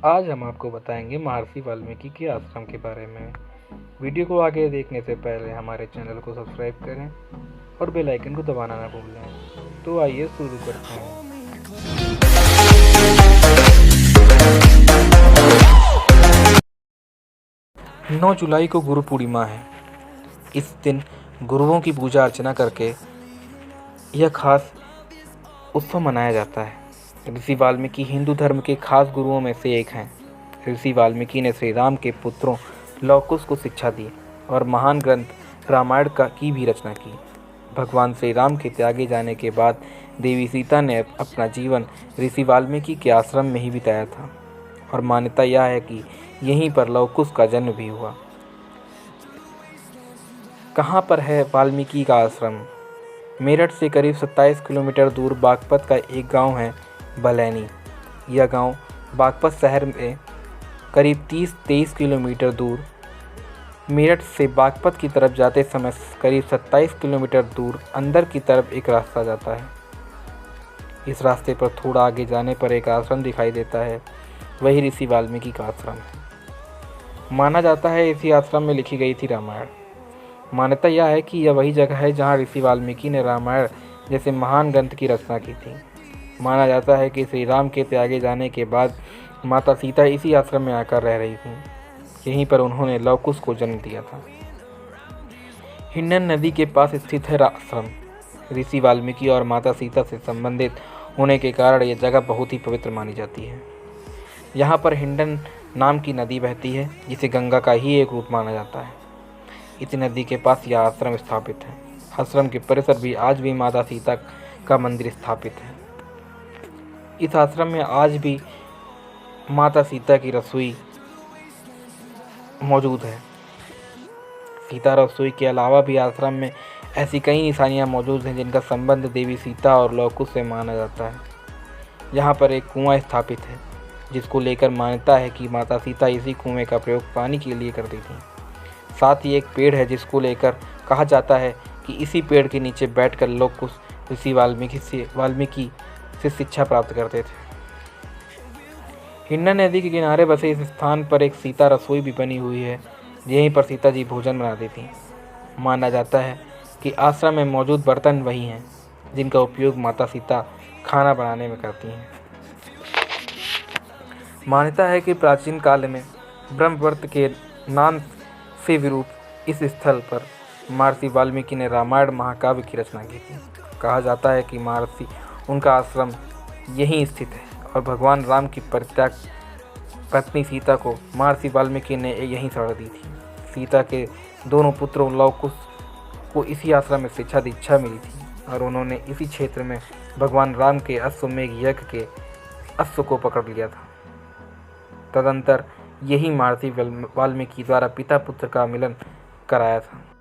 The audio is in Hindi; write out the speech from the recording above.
आज हम आपको बताएंगे महर्षि वाल्मीकि के आश्रम के बारे में। वीडियो को आगे देखने से पहले हमारे चैनल को सब्सक्राइब करें और बेल आइकन को दबाना ना भूलें। तो आइए शुरू करते हैं। 9 जुलाई को गुरु पूर्णिमा है। इस दिन गुरुओं की पूजा अर्चना करके यह खास उत्सव मनाया जाता है। ऋषि वाल्मीकि हिंदू धर्म के खास गुरुओं में से एक हैं। ऋषि वाल्मीकि ने श्री राम के पुत्रों लवकुश को शिक्षा दी और महान ग्रंथ रामायण की भी रचना की। भगवान श्री राम के त्यागे जाने के बाद देवी सीता ने अपना जीवन ऋषि वाल्मीकि के आश्रम में ही बिताया था और मान्यता यह है कि यहीं पर लवकुश का जन्म भी हुआ। कहाँ पर है वाल्मीकि का आश्रम? मेरठ से करीब 27 किलोमीटर दूर बागपत का एक गांव है बलैनी। यह गांव बागपत शहर में करीब 30-23 किलोमीटर दूर, मेरठ से बागपत की तरफ जाते समय करीब 27 किलोमीटर दूर अंदर की तरफ एक रास्ता जाता है। इस रास्ते पर थोड़ा आगे जाने पर एक आश्रम दिखाई देता है, वही ऋषि वाल्मीकि का आश्रम है। माना जाता है इसी आश्रम में लिखी गई थी रामायण। मान्यता यह है कि यह वही जगह है जहाँ ऋषि वाल्मीकि ने रामायण जैसे महान ग्रंथ की रचना की थी। माना जाता है कि श्री राम के त्यागे जाने के बाद माता सीता इसी आश्रम में आकर रह रही थीं। यहीं पर उन्होंने लवकुश को जन्म दिया था। हिंडन नदी के पास स्थित है आश्रम। ऋषि वाल्मीकि और माता सीता से संबंधित होने के कारण यह जगह बहुत ही पवित्र मानी जाती है। यहाँ पर हिंडन नाम की नदी बहती है, जिसे गंगा का ही एक रूप माना जाता है। इस नदी के पास यह आश्रम स्थापित है। आश्रम के परिसर भी आज भी माता सीता का मंदिर स्थापित है। इस आश्रम में आज भी माता सीता की रसोई मौजूद है। सीता रसोई के अलावा भी आश्रम में ऐसी कई निशानियां मौजूद हैं जिनका संबंध देवी सीता और लवकुश से माना जाता है। यहाँ पर एक कुआं स्थापित है, जिसको लेकर मान्यता है कि माता सीता इसी कुएं का प्रयोग पानी के लिए करती थी। साथ ही एक पेड़ है जिसको लेकर कहा जाता है कि इसी पेड़ के नीचे बैठकर लवकुश ऋषि वाल्मीकि से शिक्षा प्राप्त करते थे। हिंडन नदी के किनारे बसे इस स्थान पर एक सीता रसोई भी बनी हुई है। यहीं पर सीता जी भोजन बनाती थी। माना जाता है कि आश्रम में मौजूद बर्तन वही हैं जिनका उपयोग माता सीता खाना बनाने में करती हैं। मान्यता है कि प्राचीन काल में ब्रह्मवर्त के नाम से विरूप इस स्थल पर महर्षि वाल्मीकि ने रामायण महाकाव्य की रचना की थी। कहा जाता है कि महर्षि उनका आश्रम यहीं स्थित है और भगवान राम की परित्याग पत्नी सीता को महर्षि वाल्मीकि ने यहीं शरण दी थी। सीता के दोनों पुत्रों लवकुश को इसी आश्रम में शिक्षा दीक्षा मिली थी और उन्होंने इसी क्षेत्र में भगवान राम के अश्वमेघ यज्ञ के अश्व को पकड़ लिया था। तदंतर यही महर्षि वाल्मीकि द्वारा पिता पुत्र का मिलन कराया था।